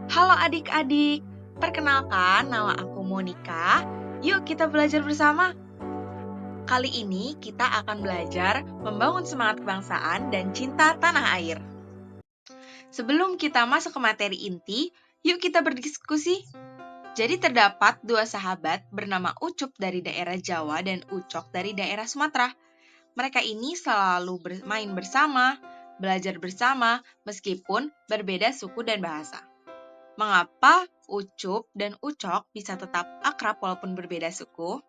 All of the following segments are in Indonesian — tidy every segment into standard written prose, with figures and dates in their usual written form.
Halo adik-adik, perkenalkan nama aku Monica. Yuk kita belajar bersama. Kali ini kita akan belajar membangun semangat kebangsaan dan cinta tanah air. Sebelum kita masuk ke materi inti, yuk kita berdiskusi. Jadi terdapat dua sahabat bernama Ucup dari daerah Jawa dan Ucok dari daerah Sumatera. Mereka ini selalu bermain bersama, belajar bersama, meskipun berbeda suku dan bahasa. Mengapa Ucup dan Ucok bisa tetap akrab walaupun berbeda suku?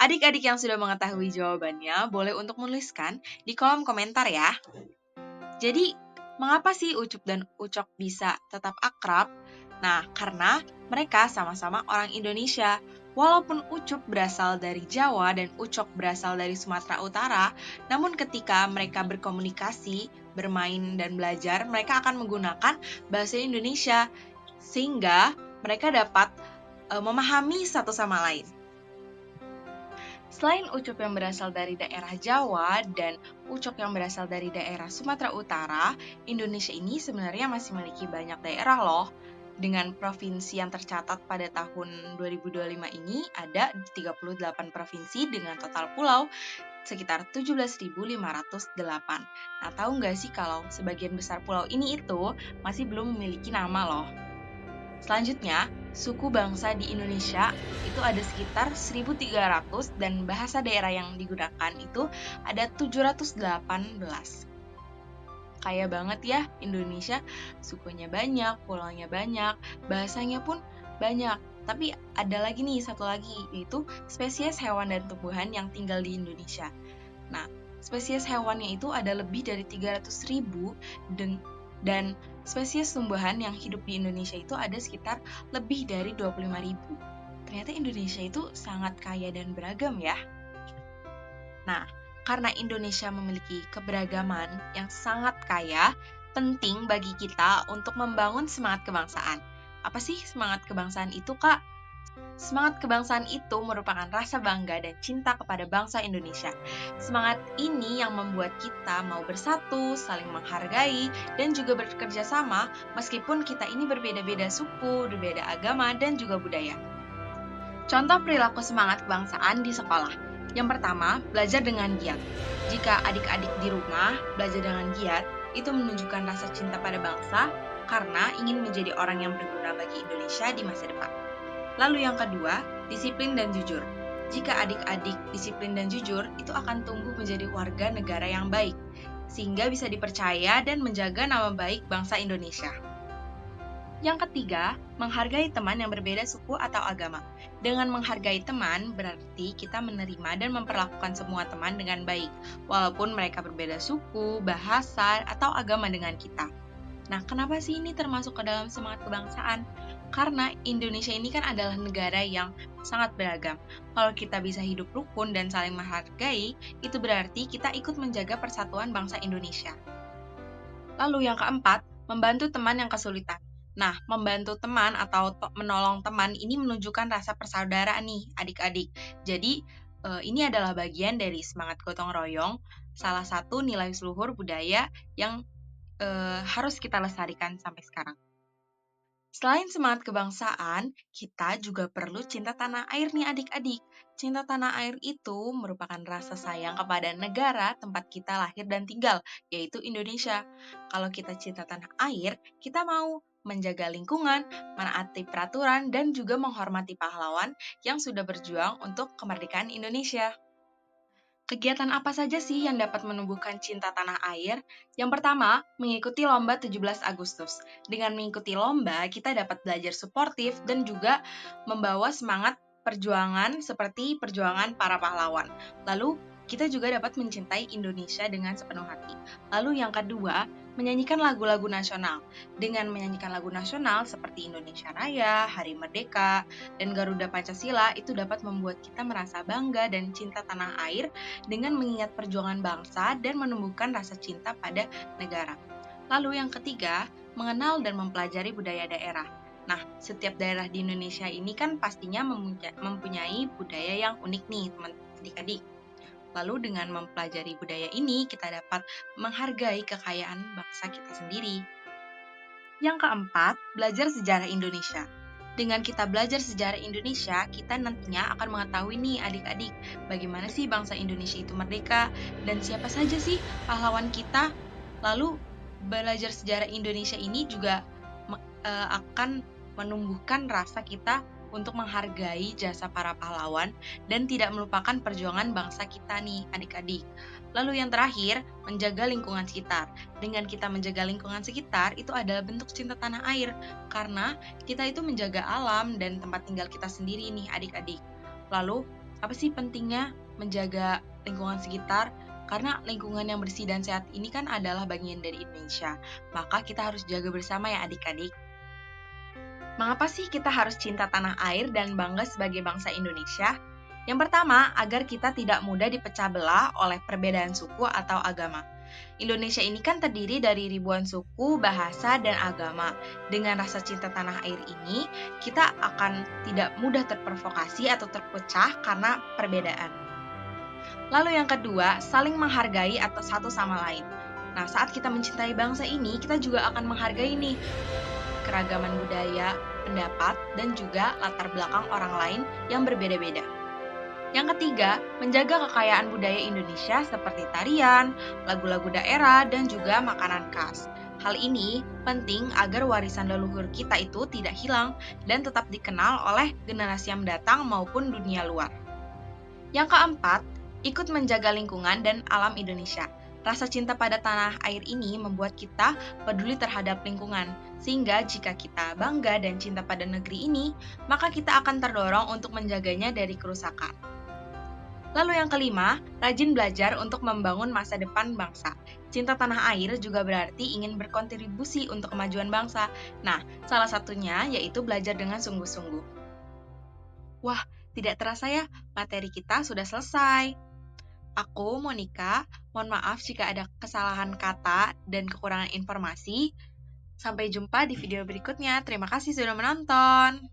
Adik-adik yang sudah mengetahui jawabannya boleh untuk menuliskan di kolom komentar ya. Jadi, mengapa sih Ucup dan Ucok bisa tetap akrab? Nah, karena mereka sama-sama orang Indonesia. Walaupun Ucup berasal dari Jawa dan Ucok berasal dari Sumatera Utara, namun ketika mereka berkomunikasi, bermain, dan belajar, mereka akan menggunakan bahasa Indonesia sehingga mereka dapat memahami satu sama lain. Selain Ucup yang berasal dari daerah Jawa dan Ucok yang berasal dari daerah Sumatera Utara, Indonesia ini sebenarnya masih memiliki banyak daerah loh. Dengan provinsi yang tercatat pada tahun 2025 ini ada 38 provinsi dengan total pulau sekitar 17.508. Nah, tahu nggak sih kalau sebagian besar pulau ini itu masih belum memiliki nama loh. Selanjutnya, suku bangsa di Indonesia itu ada sekitar 1.300 dan bahasa daerah yang digunakan itu ada 718. Kaya banget ya Indonesia, sukunya banyak, pulaunya banyak, bahasanya pun banyak. Tapi ada lagi nih, satu lagi, yaitu spesies hewan dan tumbuhan yang tinggal di Indonesia. Nah, spesies hewannya itu ada lebih dari 300.000 dan spesies tumbuhan yang hidup di Indonesia itu ada sekitar lebih dari 25.000. Ternyata Indonesia itu sangat kaya dan beragam ya. Nah, karena Indonesia memiliki keberagaman yang sangat kaya, penting bagi kita untuk membangun semangat kebangsaan. Apa sih semangat kebangsaan itu, Kak? Semangat kebangsaan itu merupakan rasa bangga dan cinta kepada bangsa Indonesia. Semangat ini yang membuat kita mau bersatu, saling menghargai, dan juga bekerja sama meskipun kita ini berbeda-beda suku, berbeda agama, dan juga budaya. Contoh perilaku semangat kebangsaan di sekolah. Yang pertama, belajar dengan giat. Jika adik-adik di rumah belajar dengan giat, itu menunjukkan rasa cinta pada bangsa karena ingin menjadi orang yang berguna bagi Indonesia di masa depan. Lalu yang kedua, disiplin dan jujur. Jika adik-adik disiplin dan jujur, itu akan tumbuh menjadi warga negara yang baik, sehingga bisa dipercaya dan menjaga nama baik bangsa Indonesia. Yang ketiga, menghargai teman yang berbeda suku atau agama. Dengan menghargai teman, berarti kita menerima dan memperlakukan semua teman dengan baik, walaupun mereka berbeda suku, bahasa, atau agama dengan kita. Nah, kenapa sih ini termasuk ke dalam semangat kebangsaan? Karena Indonesia ini kan adalah negara yang sangat beragam. Kalau kita bisa hidup rukun dan saling menghargai, itu berarti kita ikut menjaga persatuan bangsa Indonesia. Lalu yang keempat, membantu teman yang kesulitan. Nah, membantu teman atau menolong teman ini menunjukkan rasa persaudaraan nih, adik-adik. Jadi, ini adalah bagian dari semangat gotong royong, salah satu nilai luhur budaya yang harus kita lestarikan sampai sekarang. Selain semangat kebangsaan, kita juga perlu cinta tanah air nih adik-adik. Cinta tanah air itu merupakan rasa sayang kepada negara tempat kita lahir dan tinggal, yaitu Indonesia. Kalau kita cinta tanah air, kita mau menjaga lingkungan, menaati peraturan, dan juga menghormati pahlawan yang sudah berjuang untuk kemerdekaan Indonesia. Kegiatan apa saja sih yang dapat menumbuhkan cinta tanah air? Yang pertama, mengikuti lomba 17 Agustus. Dengan mengikuti lomba, kita dapat belajar suportif dan juga membawa semangat perjuangan seperti perjuangan para pahlawan. Lalu, kita juga dapat mencintai Indonesia dengan sepenuh hati. Lalu yang kedua, menyanyikan lagu-lagu nasional. Dengan menyanyikan lagu nasional seperti Indonesia Raya, Hari Merdeka, dan Garuda Pancasila, itu dapat membuat kita merasa bangga dan cinta tanah air dengan mengingat perjuangan bangsa dan menumbuhkan rasa cinta pada negara. Lalu yang ketiga, mengenal dan mempelajari budaya daerah. Nah, setiap daerah di Indonesia ini kan pastinya mempunyai budaya yang unik nih, teman-teman adik-adik. Lalu dengan mempelajari budaya ini, kita dapat menghargai kekayaan bangsa kita sendiri. Yang keempat, belajar sejarah Indonesia. Dengan kita belajar sejarah Indonesia, kita nantinya akan mengetahui nih adik-adik, bagaimana sih bangsa Indonesia itu merdeka, dan siapa saja sih pahlawan kita. Lalu, belajar sejarah Indonesia ini juga akan menumbuhkan rasa kita untuk menghargai jasa para pahlawan dan tidak melupakan perjuangan bangsa kita nih adik-adik. Lalu yang terakhir, menjaga lingkungan sekitar. Dengan kita menjaga lingkungan sekitar, itu adalah bentuk cinta tanah air. Karena kita itu menjaga alam dan tempat tinggal kita sendiri nih adik-adik. Lalu, apa sih pentingnya menjaga lingkungan sekitar? Karena lingkungan yang bersih dan sehat ini kan adalah bagian dari Indonesia. Maka kita harus jaga bersama ya adik-adik. Mengapa sih kita harus cinta tanah air dan bangga sebagai bangsa Indonesia? Yang pertama, agar kita tidak mudah dipecah belah oleh perbedaan suku atau agama. Indonesia ini kan terdiri dari ribuan suku, bahasa, dan agama. Dengan rasa cinta tanah air ini, kita akan tidak mudah terprovokasi atau terpecah karena perbedaan. Lalu yang kedua, saling menghargai atau satu sama lain. Nah, saat kita mencintai bangsa ini, kita juga akan menghargai nih keragaman budaya, pendapat, dan juga latar belakang orang lain yang berbeda-beda. Yang ketiga, menjaga kekayaan budaya Indonesia seperti tarian, lagu-lagu daerah, dan juga makanan khas. Hal ini penting agar warisan leluhur kita itu tidak hilang dan tetap dikenal oleh generasi yang mendatang maupun dunia luar. Yang keempat, ikut menjaga lingkungan dan alam Indonesia. Rasa cinta pada tanah air ini membuat kita peduli terhadap lingkungan, sehingga jika kita bangga dan cinta pada negeri ini, maka kita akan terdorong untuk menjaganya dari kerusakan. Lalu yang kelima, rajin belajar untuk membangun masa depan bangsa. Cinta tanah air juga berarti ingin berkontribusi untuk kemajuan bangsa. Nah, salah satunya yaitu belajar dengan sungguh-sungguh. Wah, tidak terasa ya, materi kita sudah selesai. Aku, Monica, mohon maaf jika ada kesalahan kata dan kekurangan informasi. Sampai jumpa di video berikutnya. Terima kasih sudah menonton.